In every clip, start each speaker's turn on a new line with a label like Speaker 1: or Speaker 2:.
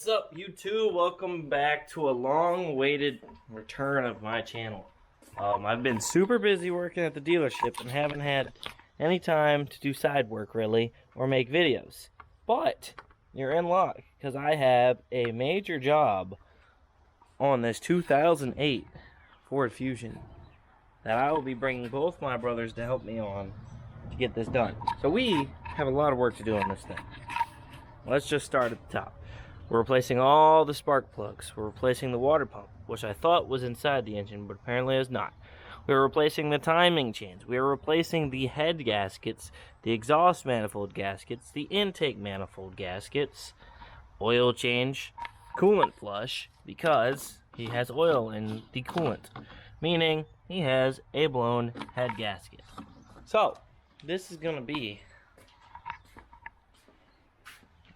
Speaker 1: What's up, YouTube? Welcome back to a long-awaited return of my channel. I've been super busy working at the dealership and haven't had any time to do side work, really, or make videos. But you're in luck, because I have a major job on this 2008 Ford Fusion that I will be bringing both my brothers to help me on to get this done. So we have a lot of work to do on this thing. Let's just start at the top. We're replacing all the spark plugs. We're replacing the water pump, which I thought was inside the engine, but apparently is not. We're replacing the timing chains. We're replacing the head gaskets, the exhaust manifold gaskets, the intake manifold gaskets, oil change, coolant flush, because he has oil in the coolant, meaning he has a blown head gasket. So, this is going to be...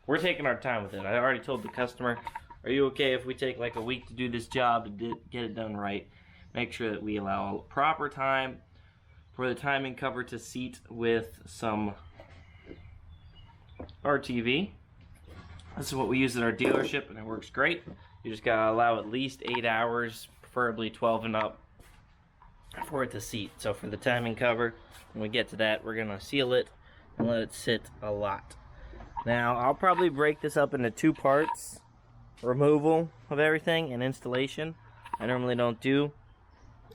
Speaker 1: We're taking our time with it. I already told the customer, are you okay if we take like a week to do this job to get it done right? Make sure that we allow proper time for the timing cover to seat with some RTV. This is what we use at our dealership and it works great. You just gotta allow at least 8 hours, preferably 12 and up, for it to seat. So for the timing cover, when we get to that, we're gonna seal it and let it sit a lot. Now, I'll probably break this up into two parts, removal of everything and installation. I normally don't do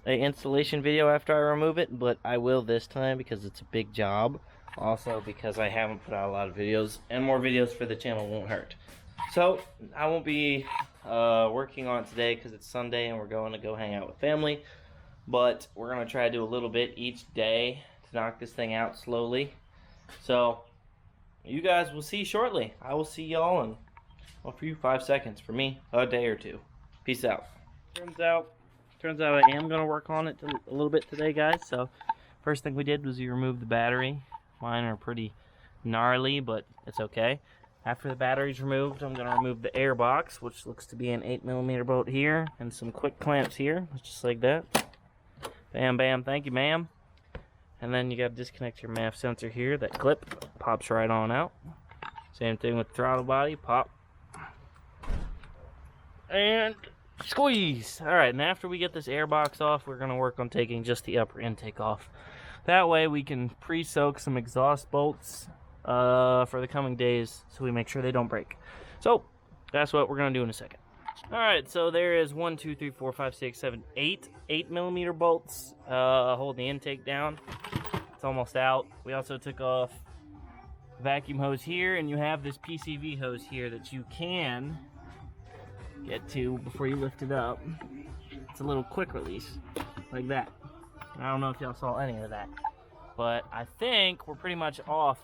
Speaker 1: an installation video after I remove it, but I will this time because it's a big job. Also because I haven't put out a lot of videos, and more videos for the channel won't hurt. So, I won't be working on it today because it's Sunday and we're going to go hang out with family. But we're going to try to do a little bit each day to knock this thing out slowly. So, you guys will see shortly. I will see y'all in, well, for you, 5 seconds. For me, a day or two. Peace out. Turns out I am going to work on it a little bit today, guys. So, first thing we did was we removed the battery. Mine are pretty gnarly, but it's okay. After the battery's removed, I'm going to remove the air box, which looks to be an 8mm bolt here, and some quick clamps here, just like that. Bam, bam, thank you, ma'am. And then you got to disconnect your MAF sensor here. That clip pops right on out. Same thing with the throttle body. Pop. And squeeze. Alright, and after we get this air box off, we're going to work on taking just the upper intake off. That way we can pre-soak some exhaust bolts for the coming days so we make sure they don't break. So, that's what we're going to do in a second. Alright, so there is 1, 2, 3, 4, 5, 6, 7, 8 8mm bolts holding the intake down. It's almost out. We also took off vacuum hose here, and you have this PCV hose here that you can get to before you lift it up. It's a little quick release, like that. I don't know if y'all saw any of that, but I think we're pretty much off,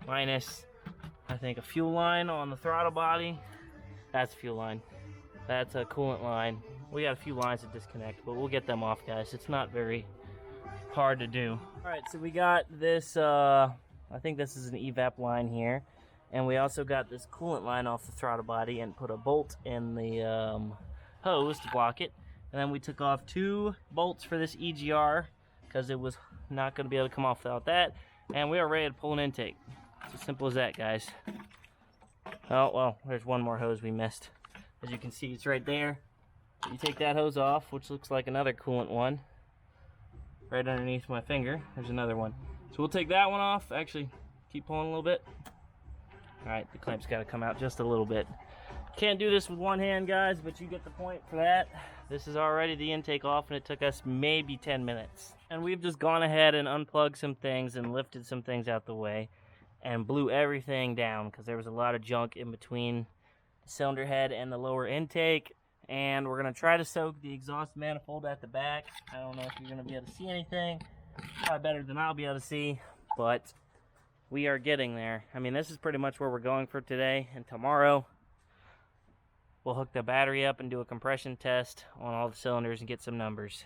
Speaker 1: minus, I think, a fuel line on the throttle body. That's a fuel line. That's a coolant line. We got a few lines to disconnect, but we'll get them off, guys. It's not very hard to do. Alright, so we got this, I think this is an evap line here. And we also got this coolant line off the throttle body and put a bolt in the hose to block it. And then we took off 2 bolts for this EGR because it was not going to be able to come off without that. And we are ready to pull an intake. It's as simple as that, guys. Oh, well, there's one more hose we missed. As you can see, it's right there. You take that hose off, which looks like another coolant one. Right underneath my finger, there's another one. So we'll take that one off. Actually, keep pulling a little bit. Alright, the clamp's got to come out just a little bit. Can't do this with one hand, guys, but you get the point for that. This is already the intake off, and it took us maybe 10 minutes. And we've just gone ahead and unplugged some things and lifted some things out the way and blew everything down because there was a lot of junk in between the cylinder head and the lower intake. And we're going to try to soak the exhaust manifold at the back. I don't know if you're going to be able to see anything. Probably better than I'll be able to see, but we are getting there. I mean, this is pretty much where we're going for today, and tomorrow we'll hook the battery up and do a compression test on all the cylinders and get some numbers.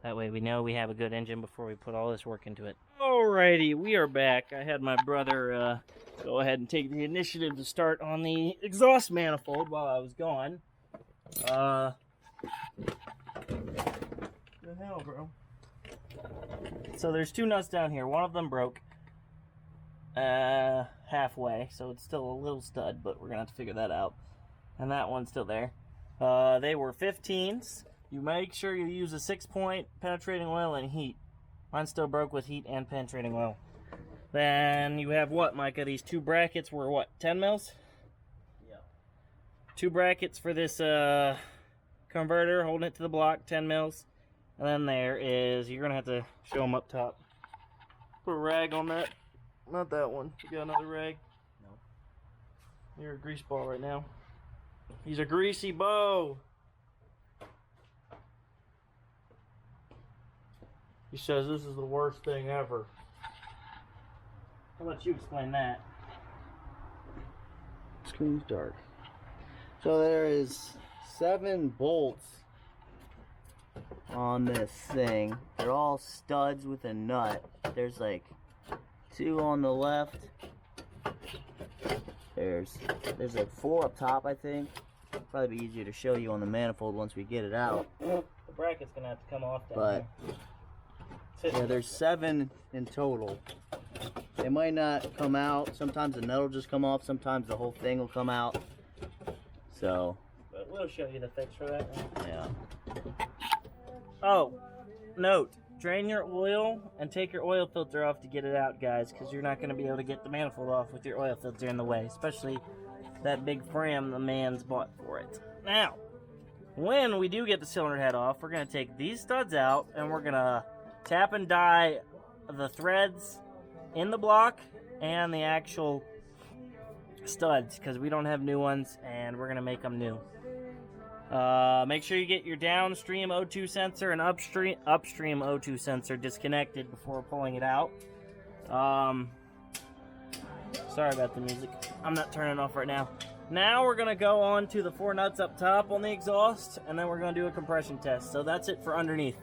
Speaker 1: That way we know we have a good engine before we put all this work into it. Alrighty, we are back. I had my brother go ahead and take the initiative to start on the exhaust manifold while I was gone. The hell, bro? So there's 2 nuts down here. One of them broke halfway, so it's still a little stud, but we're gonna have to figure that out. and that one's still there. They were 15s. You make sure you use a 6-point penetrating oil and heat. Mine still broke with heat and penetrating oil. Then you have what, Micah? These 2 brackets were what, 10 mils?
Speaker 2: Yeah.
Speaker 1: 2 brackets for this converter, holding it to the block, 10 mils. And then there is, you're going to have to show them up top. Put a rag on that. Not that one. You got another rag?
Speaker 2: No.
Speaker 1: You're a grease ball right now. He's a greasy bow. He says this is the worst thing ever. I'll let you explain that.
Speaker 2: Screen's dark. So there is 7 bolts on this thing. They're all studs with a nut. There's like 2 on the left. There's like 4 up top, I think. Probably be easier to show you on the manifold once we get it out.
Speaker 1: The bracket's gonna have to come off down
Speaker 2: But
Speaker 1: here.
Speaker 2: yeah, there's 7 in total. They might not come out. Sometimes the nut will just come off. Sometimes the whole thing will come out. So,
Speaker 1: But we'll show you the fix for that.
Speaker 2: yeah.
Speaker 1: Oh, note, drain your oil and take your oil filter off to get it out, guys, because you're not going to be able to get the manifold off with your oil filter in the way, especially that big frame the man's bought for it. Now, when we do get the cylinder head off, we're going to take these studs out and we're going to tap and die the threads in the block and the actual studs, because we don't have new ones and we're going to make them new. Make sure you get your downstream O2 sensor and upstream O2 sensor disconnected before pulling it out. Sorry about the music. I'm not turning it off right now. Now we're going to go on to the 4 nuts up top on the exhaust, and then we're going to do a compression test. So that's it for underneath.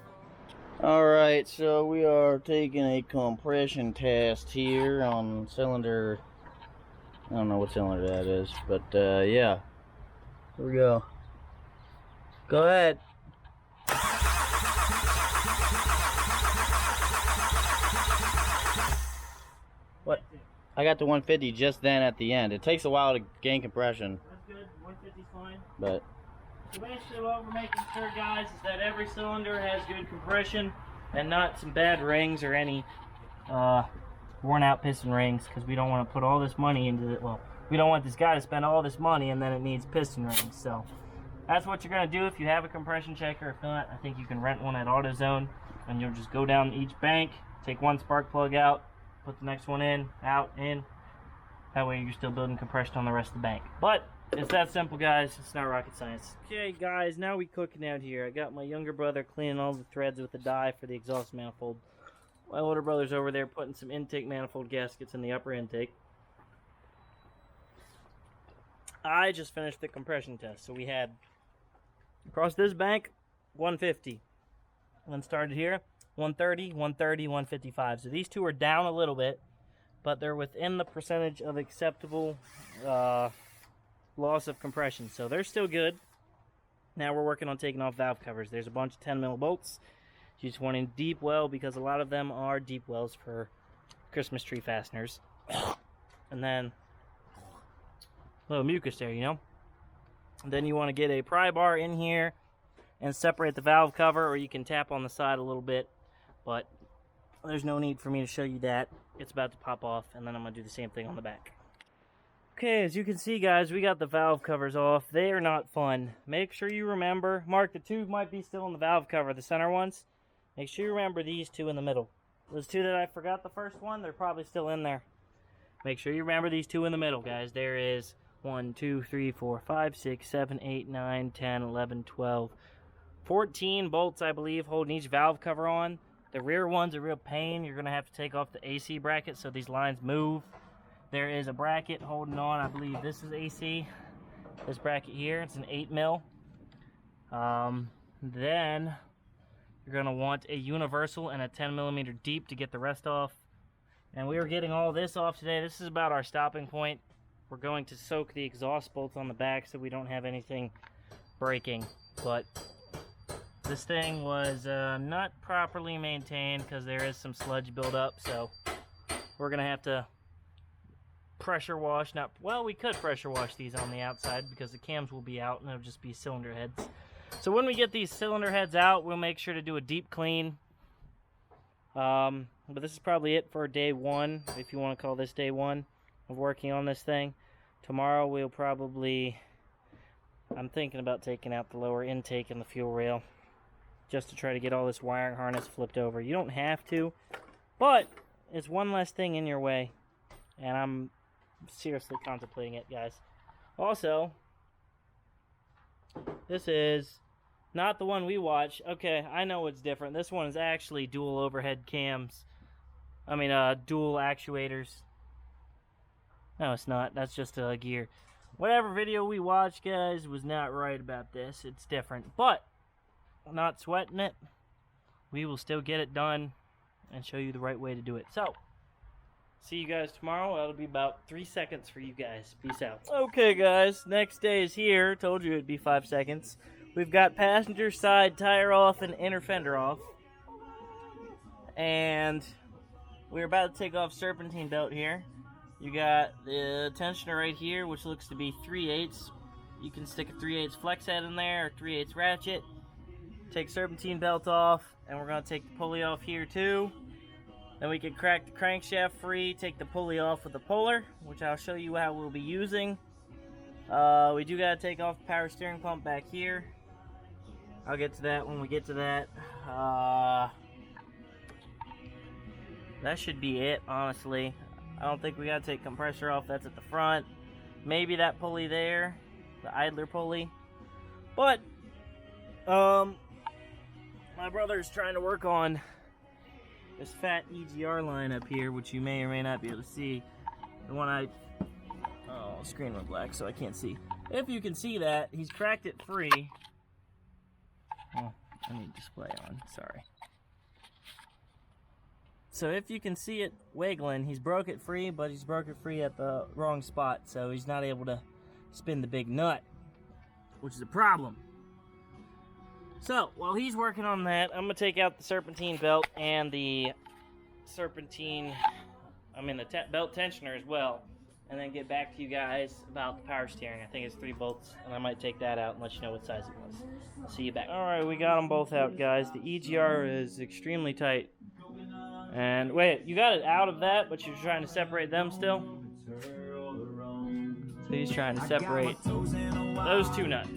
Speaker 2: Alright, so we are taking a compression test here on cylinder. I don't know what cylinder that is, but yeah. Here we go. Go ahead. What? I got to 150 just then at the end. It takes a while to gain compression.
Speaker 1: That's good. 150's fine.
Speaker 2: But
Speaker 1: So basically what we're making sure, guys, is that every cylinder has good compression and not some bad rings or any worn out piston rings, because we don't want to put all this money into it. Well, we don't want this guy to spend all this money and then it needs piston rings. So that's what you're going to do if you have a compression checker. If not, I think you can rent one at AutoZone, and you'll just go down each bank, take one spark plug out, put the next one in, out, in. That way you're still building compression on the rest of the bank. But it's that simple, guys. It's not rocket science. Okay, guys, now we cooking out here. I got my younger brother cleaning all the threads with a dye for the exhaust manifold. My older brother's over there putting some intake manifold gaskets in the upper intake. I just finished the compression test. So we had, across this bank, 150. Then started here, 130, 130, 155. So these two are down a little bit, but they're within the percentage of acceptable loss of compression. So they're still good. Now we're working on taking off valve covers. There's a bunch of 10 mil bolts. You just want in deep well, because a lot of them are deep wells for Christmas tree fasteners. And then a little mucus there, you know. And then you want to get a pry bar in here and separate the valve cover, or you can tap on the side a little bit, but there's no need for me to show you that. It's about to pop off, and then I'm going to do the same thing on the back. Okay, as you can see, guys, we got the valve covers off. They are not fun. Make sure you remember, Mark, the two might be still in the valve cover, the center ones. Make sure you remember these two in the middle. Those two that I forgot the first one, they're probably still in there. Make sure you remember these two in the middle, guys. There is 1, 2, 3, 4, 5, 6, 7, 8, 9, 10, 11, 12, 14 bolts, I believe, holding each valve cover on. The rear one's a real pain. You're going to have to take off the AC bracket so these lines move. There is a bracket holding on. I believe this is AC. This bracket here, it's an 8 mil. Then you're going to want a universal and a 10 millimeter deep to get the rest off. And we are getting all this off today. This is about our stopping point. We're going to soak the exhaust bolts on the back so we don't have anything breaking. But this thing was not properly maintained because there is some sludge buildup. So we're going to have to pressure wash. Not well, we could pressure wash these on the outside because the cams will be out and it'll just be cylinder heads. So when we get these cylinder heads out, we'll make sure to do a deep clean. But this is probably it for day one, if you want to call this day one of working on this thing. Tomorrow we'll probably, I'm thinking about taking out the lower intake and the fuel rail just to try to get all this wiring harness flipped over. You don't have to, but it's one less thing in your way, and I'm seriously contemplating it, guys. Also, this is not the one we watch. Okay, I know it's different. This one is actually dual overhead cams. I mean, dual actuators. No, it's not. That's just a gear. Whatever video we watched, guys, was not right about this. It's different. But, I'm not sweating it. We will still get it done and show you the right way to do it. So, see you guys tomorrow. That'll be about 3 seconds for you guys. Peace out. Okay, guys. Next day is here. Told you it'd be 5 seconds. We've got passenger side tire off and inner fender off. And we're about to take off serpentine belt here. You got the tensioner right here, which looks to be 3/8. You can stick a 3/8 flex head in there, or 3/8 ratchet. Take serpentine belt off, and we're going to take the pulley off here too. Then we can crack the crankshaft free, take the pulley off with the puller, which I'll show you how we'll be using. We do got to take off the power steering pump back here. I'll get to that when we get to that. That should be it, honestly. I don't think we got to take compressor off. That's at the front. Maybe that pulley there, the idler pulley. But, my brother's trying to work on this fat EGR line up here, which you may or may not be able to see. The one oh, screen went black, so I can't see. If you can see that, he's cracked it free. Oh, I need display on, sorry. So if you can see it wiggling, he's broke it free, but he's broke it free at the wrong spot, so he's not able to spin the big nut, which is a problem. So, while he's working on that, I'm going to take out the serpentine belt and the serpentine, the belt tensioner as well, and then get back to you guys about the power steering. I think it's 3 bolts, and I might take that out and let you know what size it was. I'll see you back. Alright, we got them both out, guys. The EGR is extremely tight. And wait, you got it out of that, but you're trying to separate them still? So he's trying to separate those 2 nuts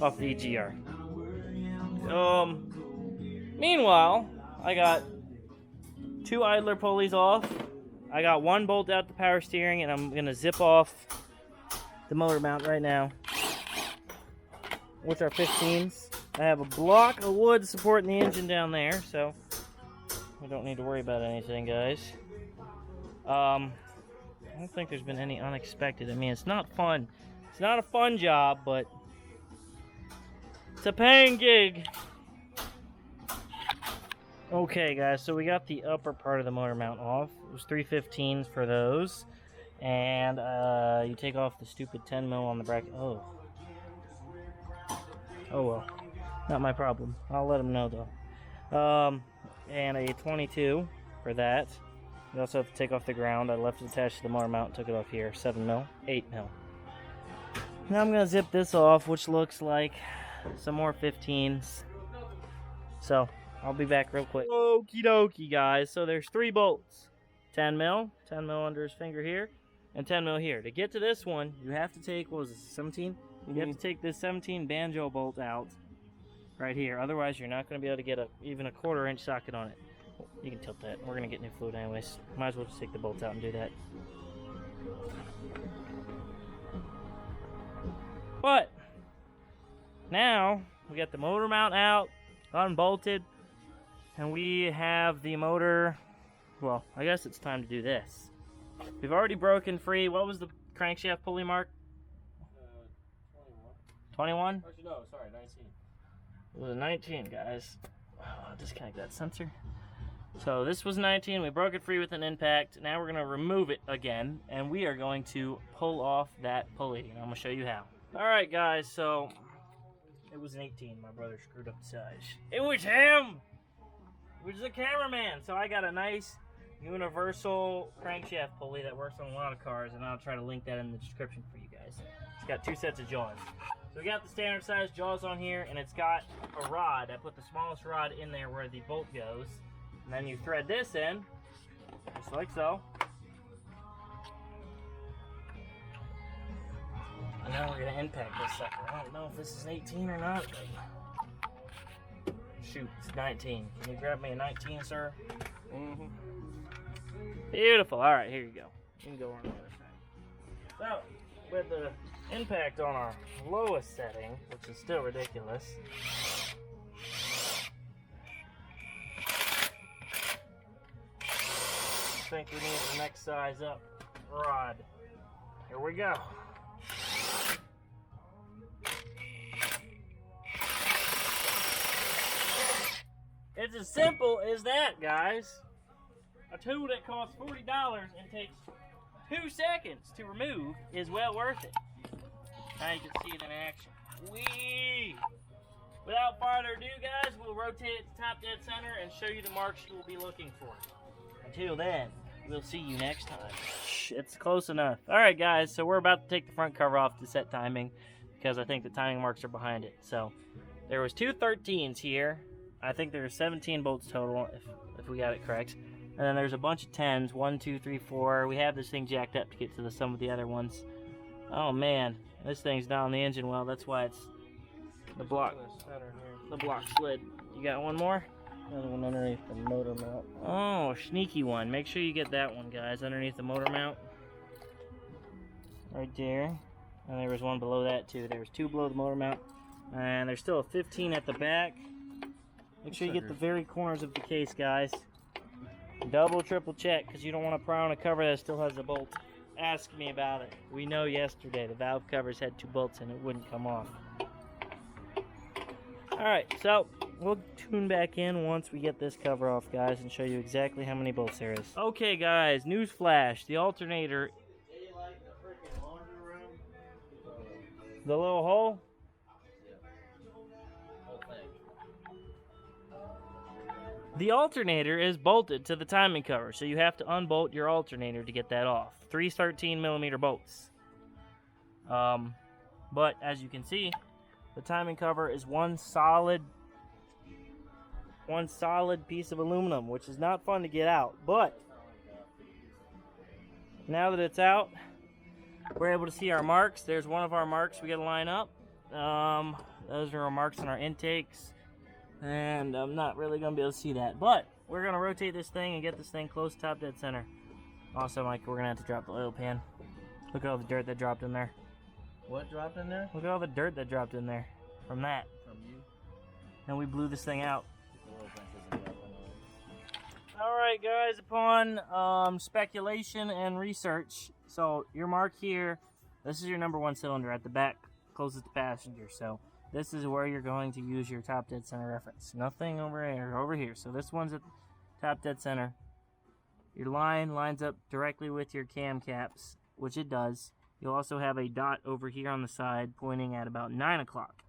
Speaker 1: off the EGR. Meanwhile, I got 2 idler pulleys off. I got 1 bolt out the power steering, and I'm going to zip off the motor mount right now, which are 15s. I have a block of wood supporting the engine down there, so we don't need to worry about anything, guys. I don't think there's been any unexpected. I mean, it's not fun. It's not a fun job, but it's a paying gig. Okay, guys, so we got the upper part of the motor mount off. It was 315s for those. And you take off the stupid 10 mil on the bracket. Oh well. Not my problem. I'll let them know, though. And a 22 for that. You also have to take off the ground. I left it attached to the motor mount, took it off here. 7 mil, 8 mil. Now I'm going to zip this off, which looks like some more 15s. So, I'll be back real quick. Okie dokie, guys. So there's 3 bolts. 10 mil under his finger here, and 10 mil here. To get to this one, you have to take, what was this, 17? You have to take this 17 banjo bolt out right here. Otherwise, you're not going to be able to get even a 1/4 inch socket on it. You can tilt that. We're going to get new fluid anyways. Might as well just take the bolts out and do that. But now we got the motor mount out, unbolted, and we have the motor. Well, I guess it's time to do this. We've already broken free. What was the crankshaft pulley mark? 21. 21?
Speaker 3: Actually, no, sorry, 19.
Speaker 1: It was a 19, guys. I'll disconnect that sensor. So this was 19. We broke it free with an impact. Now we're going to remove it again, and we are going to pull off that pulley, and I'm going to show you how. All right, guys, so it was an 18. My brother screwed up the size. It was him! It was the cameraman. So I got a nice universal crankshaft pulley that works on a lot of cars, and I'll try to link that in the description for you guys. It's got 2 sets of jaws. So we got the standard size jaws on here, and it's got a rod. I put the smallest rod in there where the bolt goes, and then you thread this in, just like so. And now we're gonna impact this sucker. I don't know if this is 18 or not, but shoot, it's 19. Can you grab me a 19, sir? Beautiful. All right, here you go. You can go on the other side. So, with the impact on our lowest setting, which is still ridiculous, I think we need the next size up rod. Here we go. It's as simple as that, guys. A tool that costs $40 and takes 2 seconds to remove is well worth it. Now you can see it in action. Whee! Without further ado, guys, we'll rotate it to top dead center and show you the marks you will be looking for. Until then, we'll see you next time. It's close enough. Alright, guys, so we're about to take the front cover off to set timing because I think the timing marks are behind it. So, there was 2 13s here. I think there are 17 bolts total, if we got it correct. And then there's a bunch of 10s, 1, 2, 3, 4. We have this thing jacked up to get to some of the other ones. Oh man, this thing's not on the engine well. That's why it's the block slid. You got one more?
Speaker 2: Another one underneath the motor mount.
Speaker 1: Oh, sneaky one. Make sure you get that one, guys, underneath the motor mount. Right there. And there was one below that too. There was 2 below the motor mount. And there's still a 15 at the back. Make sure you get the very corners of the case, guys. Double, triple check, because you don't want to pry on a cover that still has a bolt. Ask me about it. We know yesterday the valve covers had 2 bolts and it wouldn't come off. Alright, so we'll tune back in once we get this cover off, guys, and show you exactly how many bolts there is. Okay, guys, news flash. The alternator... The little hole? The alternator is bolted to the timing cover, so you have to unbolt your alternator to get that off. 3 13mm bolts. But as you can see, the timing cover is one solid piece of aluminum, which is not fun to get out. But now that it's out, we're able to see our marks. There's one of our marks we got to line up. Those are our marks on our intakes. And I'm not really going to be able to see that. But we're going to rotate this thing and get this thing close to top dead center. Also, Mike, we're going to have to drop the oil pan. Look at all the dirt that dropped in there.
Speaker 2: What dropped in there?
Speaker 1: Look at all the dirt that dropped in there from that.
Speaker 2: From you?
Speaker 1: And we blew this thing out. Alright, guys, upon speculation and research, so your mark here, this is your number 1 cylinder at the back, closest to passenger. So this is where you're going to use your top dead center reference. Nothing over here, over here. So this one's at top dead center. Your line lines up directly with your cam caps, which it does. You'll also have a dot over here on the side pointing at about 9 o'clock.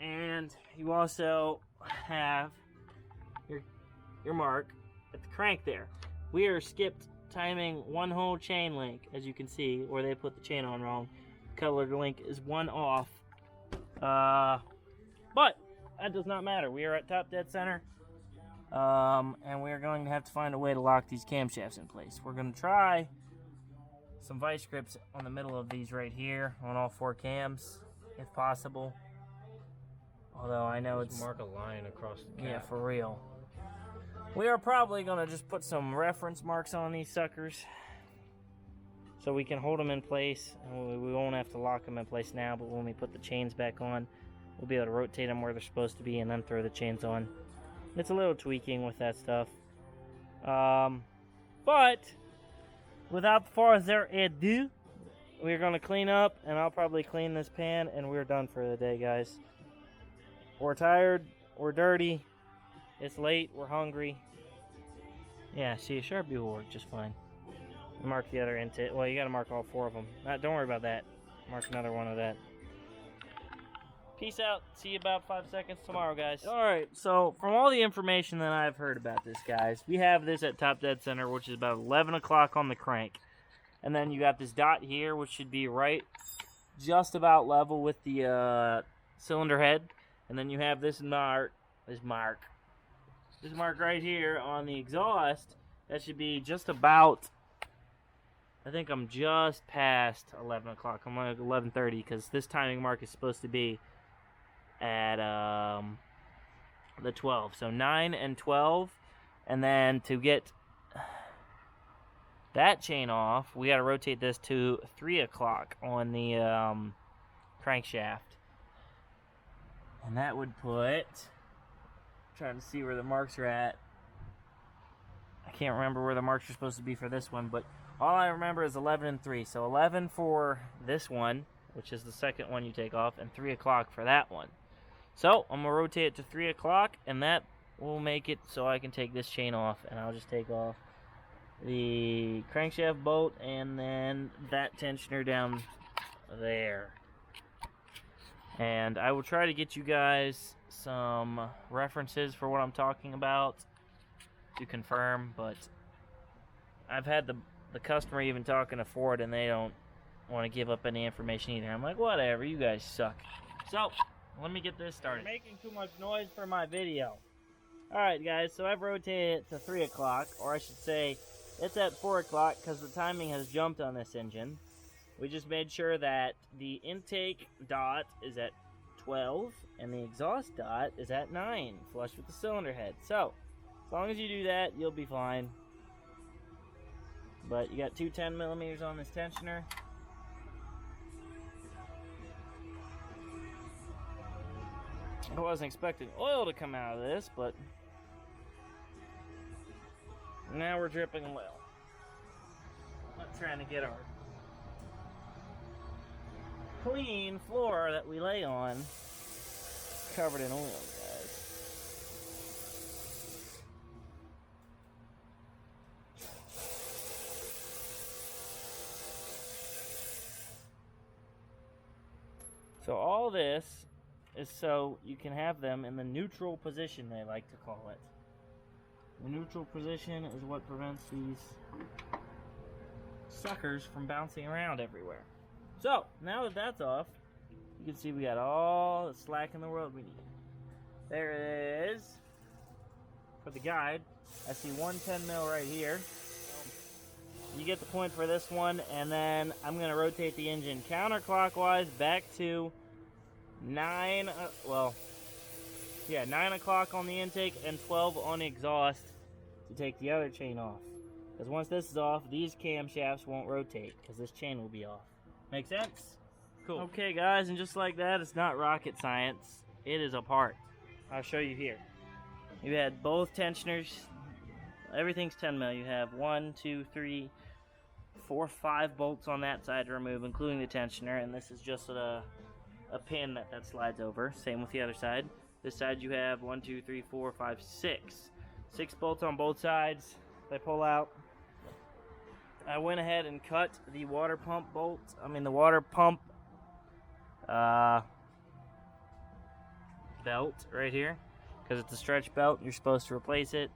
Speaker 1: And you also have your mark at the crank there. We are skipped timing 1 whole chain link, as you can see, where they put the chain on wrong. The colored link is 1 off. But that does not matter. We are at top dead center. And we are going to have to find a way to lock these camshafts in place. We're going to try some vice grips on the middle of these right here on all 4 cams, if possible. Although I know
Speaker 3: just mark a line across the cap.
Speaker 1: Yeah, for real. We are probably going to just put some reference marks on these suckers so we can hold them in place. And we won't have to lock them in place now, but when we put the chains back on, we'll be able to rotate them where they're supposed to be and then throw the chains on. It's a little tweaking with that stuff. But without further ado, we're going to clean up, and I'll probably clean this pan, and we're done for the day, guys. We're tired, we're dirty, it's late, we're hungry. Yeah, see, a Sharpie will work just fine. Mark the other intake. Well, you got to mark all 4 of them. Don't worry about that. Mark another one of that. Peace out. See you about 5 seconds tomorrow, guys. Alright, so from all the information that I've heard about this, guys, we have this at top dead center, which is about 11 o'clock on the crank. And then you got this dot here, which should be right just about level with the cylinder head. And then you have this mark right here on the exhaust. That should be just about, I think I'm just past 11 o'clock. I'm like 11:30 because this timing mark is supposed to be at the 12. So 9 and 12. And then to get that chain off, we got to rotate this to 3 o'clock on the crankshaft. And that would put, trying to see where the marks are at. I can't remember where the marks are supposed to be for this one, but all I remember is 11 and 3. So 11 for this one, which is the second one you take off, and 3 o'clock for that one. So I'm going to rotate it to 3 o'clock, and that will make it so I can take this chain off, and I'll just take off the crankshaft bolt and then that tensioner down there. And I will try to get you guys some references for what I'm talking about to confirm, but I've had the customer even talking to Ford, and they don't want to give up any information either. I'm like, whatever, you guys suck. So, let me get this started. You're making too much noise for my video. Alright guys, so I've rotated it to 3 o'clock, or I should say, it's at 4 o'clock because the timing has jumped on this engine. We just made sure that the intake dot is at 12 and the exhaust dot is at 9, flush with the cylinder head. So, as long as you do that, you'll be fine. But you got two 10mm on this tensioner. I wasn't expecting oil to come out of this, but now we're dripping oil. I'm trying to get our clean floor that we lay on covered in oil, guys. So all this is so you can have them in the neutral position, they like to call it. The neutral position is what prevents these suckers from bouncing around everywhere. So, now that that's off, you can see we got all the slack in the world we need. There it is. For the guide, I see one 10mm right here. You get the point for this one, and then I'm going to rotate the engine counterclockwise back to 9 o'clock on the intake and 12 on the exhaust to take the other chain off. Because once this is off, these camshafts won't rotate because this chain will be off. Make sense? Cool. Okay guys, and just like that, it's not rocket science. It is a part. I'll show you here. You had both tensioners. Everything's 10mm. You have 1, 2, 3, 4, 5 bolts on that side to remove, including the tensioner, and this is just a pin that slides over. Same with the other side. This side you have 1, 2, 3, 4, 5, 6. 6 bolts on both sides. They pull out. I went ahead and cut the water pump bolt. The water pump belt right here, because it's a stretch belt. You're supposed to replace it.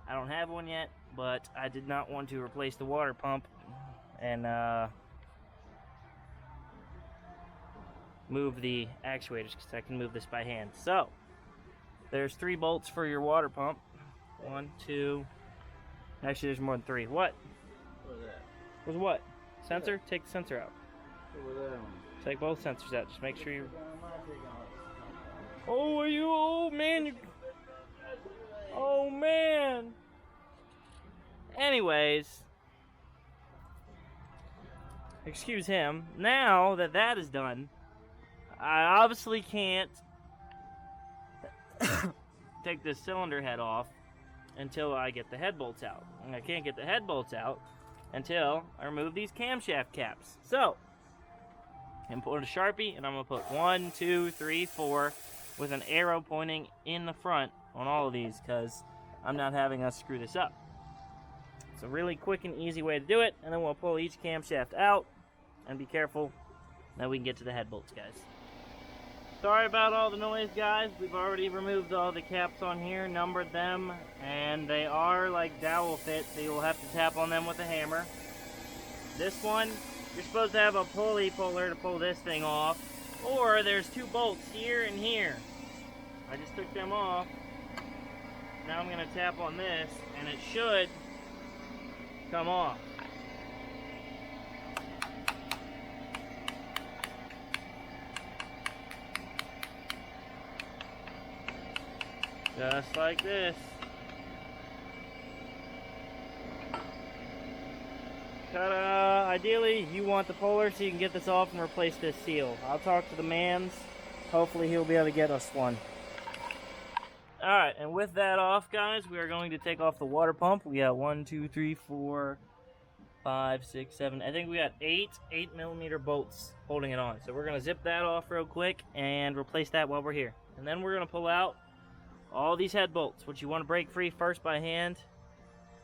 Speaker 1: I don't have one yet, but I did not want to replace the water pump and move the actuators, because I can move this by hand. So there's 3 bolts for your water pump. 1, 2. Actually, there's more than 3. What?
Speaker 2: What was that?
Speaker 1: Was what? Sensor? Take the sensor out.
Speaker 2: What was that one?
Speaker 1: Take both sensors out. Just make sure you. Oh, are you? Oh man, you. Oh man. Anyways, excuse him. Now that that is done, I obviously can't take this cylinder head off until I get the head bolts out. And I can't get the head bolts out until I remove these camshaft caps. So, I'm putting a Sharpie, and I'm going to put 1, 2, 3, 4 with an arrow pointing in the front on all of these, because I'm not having us screw this up. It's a really quick and easy way to do it, and then we'll pull each camshaft out, and be careful. Now we can get to the head bolts, guys. Sorry about all the noise, guys. We've already removed all the caps on here, numbered them, and they are like dowel fit, so you'll have to tap on them with a hammer. This one, you're supposed to have a pulley puller to pull this thing off, or there's two bolts here and here. I just took them off. Now I'm going to tap on this, and it should come off. Just like this. Ta-da! Ideally, you want the puller so you can get this off and replace this seal. I'll talk to the man's. Hopefully he'll be able to get us one. Alright, and with that off, guys, we are going to take off the water pump. We got 1, 2, 3, 4, 5, 6, 7. I think we got 8 8mm bolts holding it on. So we're going to zip that off real quick and replace that while we're here. And then we're going to pull out all these head bolts, which you want to break free first by hand.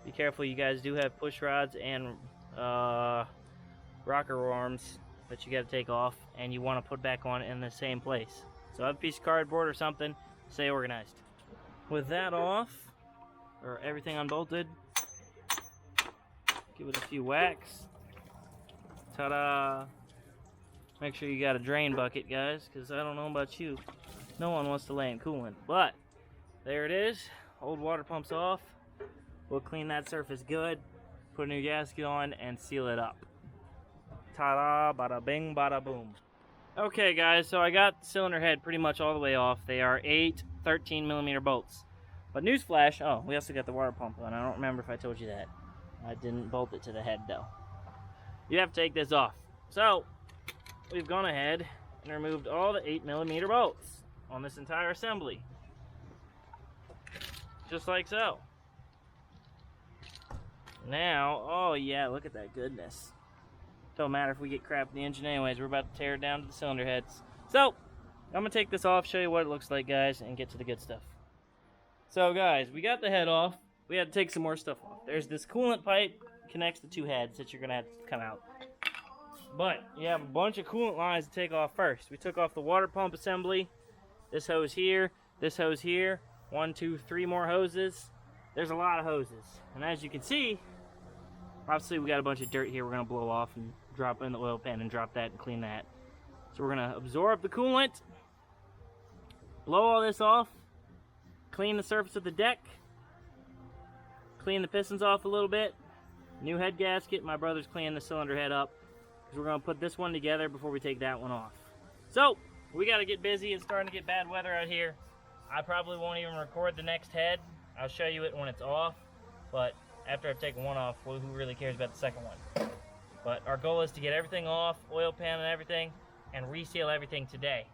Speaker 1: Be careful, you guys do have push rods and rocker arms that you got to take off, and you want to put back on in the same place. So have a piece of cardboard or something, stay organized. With that off, or everything unbolted, give it a few whacks. Ta-da! Make sure you got a drain bucket, guys, because I don't know about you, no one wants to lay in coolant, but there it is. Old water pump's off. We'll clean that surface good, put a new gasket on, and seal it up. Ta-da, bada bing, bada boom. Okay, guys, so I got the cylinder head pretty much all the way off. They are 8 13mm bolts. But newsflash, oh, we also got the water pump on. I don't remember if I told you that. I didn't bolt it to the head, though. You have to take this off. So, we've gone ahead and removed all the 8mm bolts on this entire assembly. Just like so. Now, oh yeah, look at that goodness. Don't matter if we get crap in the engine anyways, we're about to tear it down to the cylinder heads. So, I'm going to take this off, show you what it looks like, guys, and get to the good stuff. So, guys, we got the head off. We had to take some more stuff off. There's this coolant pipe, connects the two heads that you're going to have to come out. But, you have a bunch of coolant lines to take off first. We took off the water pump assembly, this hose here, this hose here, 1, 2, 3 more hoses. There's a lot of hoses. And as you can see, obviously we got a bunch of dirt here we're going to blow off and drop in the oil pan and drop that and clean that. So we're going to absorb the coolant, blow all this off, clean the surface of the deck, clean the pistons off a little bit, new head gasket. My brother's cleaning the cylinder head up because we're going to put this one together before we take that one off. So we got to get busy. It's starting to get bad weather out here. I probably won't even record the next head. I'll show you it when it's off, but after I've taken one off, well, who really cares about the second one? But our goal is to get everything off, oil pan and everything, and reseal everything today.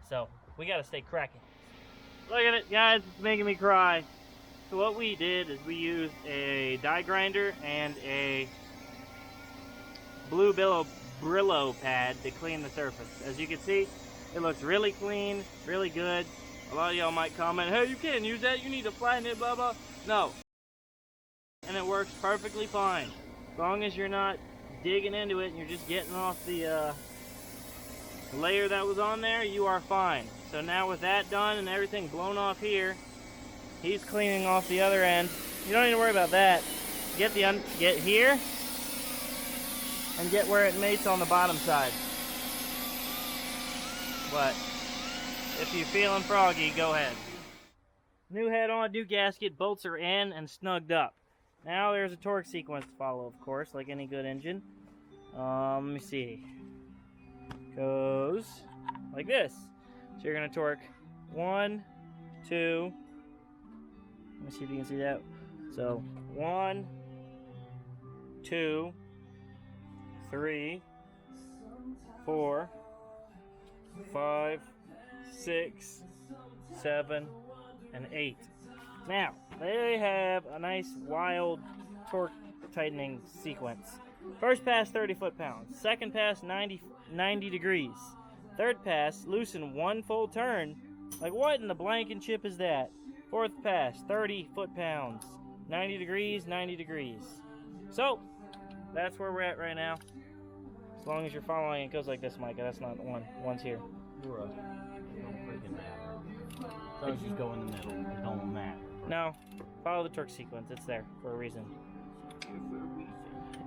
Speaker 1: So we got to stay cracking. Look at it, guys, it's making me cry. So what we did is we used a die grinder and a blue Brillo pad to clean the surface. As you can see, it looks really clean, really good. A lot of y'all might comment, hey, you can't use that, you need to flatten it, blah, blah. No. And it works perfectly fine. As long as you're not digging into it and you're just getting off the layer that was on there, you are fine. So now with that done and everything blown off here, he's cleaning off the other end. You don't need to worry about that. Get here and get where it mates on the bottom side. But if you're feeling froggy, go ahead. New head on, new gasket, bolts are in and snugged up. Now there's a torque sequence to follow, of course, like any good engine. Let me see. Goes like this. So you're going to torque 1, 2. Let me see if you can see that. So 1, 2, 3, 4, 5, 6, 7, and 8. Now, they have a nice wild torque tightening sequence. First pass, 30 foot-pounds. Second pass, 90 degrees. Third pass, loosen 1 full turn. Like, what in the blanking chip is that? Fourth pass, 30 foot-pounds. 90 degrees, 90 degrees. So, that's where we're at right now. As long as you're following, it goes like this, Micah. That's not the one. The one's here.
Speaker 2: Bruh. It don't freaking matter. As long as you go in the middle, it don't matter.
Speaker 1: No, follow the torque sequence. It's there for a reason.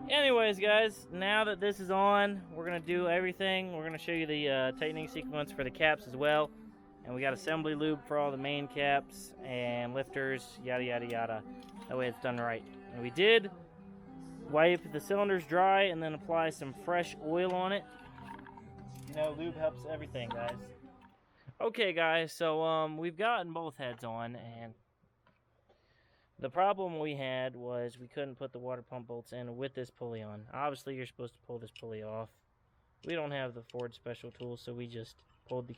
Speaker 1: Anyways, guys, now that this is on, we're going to do everything. We're going to show you the tightening sequence for the caps as well. And we got assembly lube for all the main caps and lifters, yada, yada, yada. That way it's done right. And we did wipe the cylinders dry and then apply some fresh oil on it. You know, lube helps everything, guys. Okay, guys, so we've gotten both heads on, and the problem we had was we couldn't put the water pump bolts in with this pulley on. Obviously, you're supposed to pull this pulley off. We don't have the Ford special tool, so we just pulled the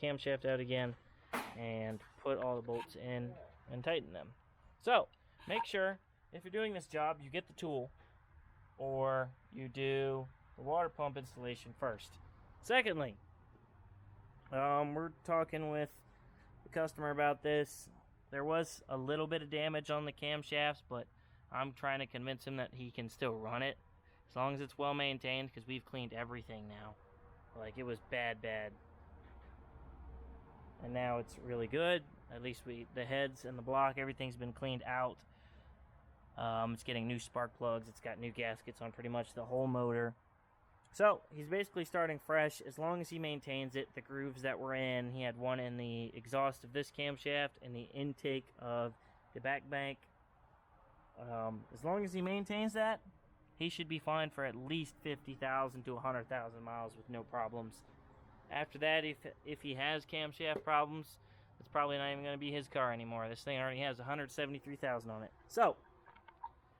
Speaker 1: camshaft out again and put all the bolts in and tighten them. So, make sure, if you're doing this job, you get the tool or you do the water pump installation first. Secondly, we're talking with the customer about this. There was a little bit of damage on the camshafts, but I'm trying to convince him that he can still run it as long as it's well maintained, because we've cleaned everything now. Like, it was bad. And now it's really good. At least the heads and the block, everything's been cleaned out. It's getting new spark plugs. It's got new gaskets on pretty much the whole motor. So, he's basically starting fresh as long as he maintains it. The grooves that we're in, he had one in the exhaust of this camshaft and the intake of the back bank. As long as he maintains that, he should be fine for at least 50,000 to 100,000 miles with no problems. After that, if he has camshaft problems, it's probably not even going to be his car anymore. This thing already has 173,000 on it. So,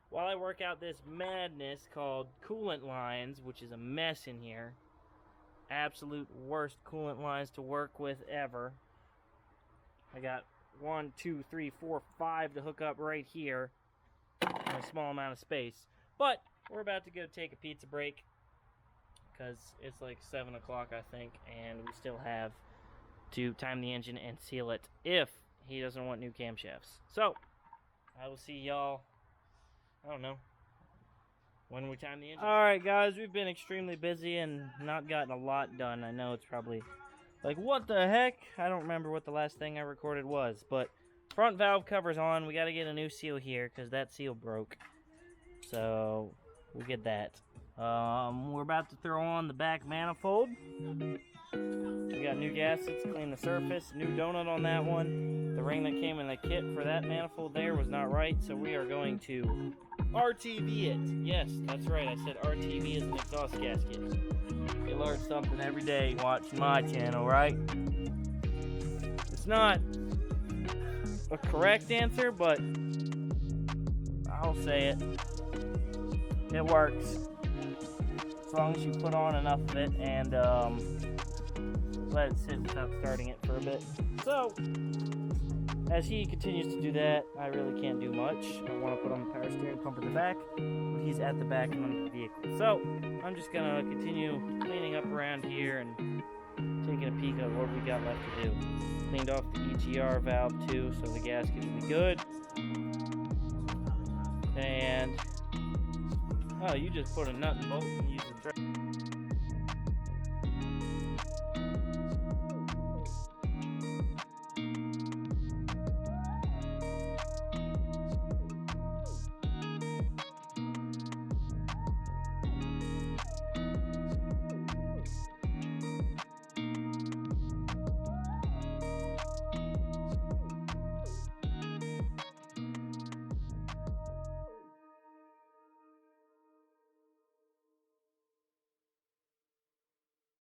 Speaker 1: while I work out this madness called coolant lines, which is a mess in here, absolute worst coolant lines to work with ever. I got 1, 2, 3, 4, 5 to hook up right here in a small amount of space. But we're about to go take a pizza break because it's like 7 o'clock, I think, and we still have to time the engine and seal it if he doesn't want new camshafts. So, I will see y'all, I don't know, when we time the engine. Alright, guys, we've been extremely busy and not gotten a lot done. I know it's probably like, what the heck? I don't remember what the last thing I recorded was, but front valve cover's on. We got to get a new seal here because that seal broke. So, we'll get that. We're about to throw on the back manifold. We got new gaskets, clean the surface, new donut on that one. The ring that came in the kit for that manifold there was not right, so we are going to RTV it. Yes, that's right, I said RTV is an exhaust gasket. You learn something every day watching my channel, right? It's not a correct answer, but I'll say it. It works. As long as you put on enough of it and let it sit without starting it for a bit. So, as he continues to do that, I really can't do much. I want to put on the power steering pump in the back, but he's at the back and under the vehicle. So, I'm just going to continue cleaning up around here and taking a peek at what we got left to do. Cleaned off the EGR valve too, so the gasket will be good. And, oh, you just put a nut and bolt and use the thread.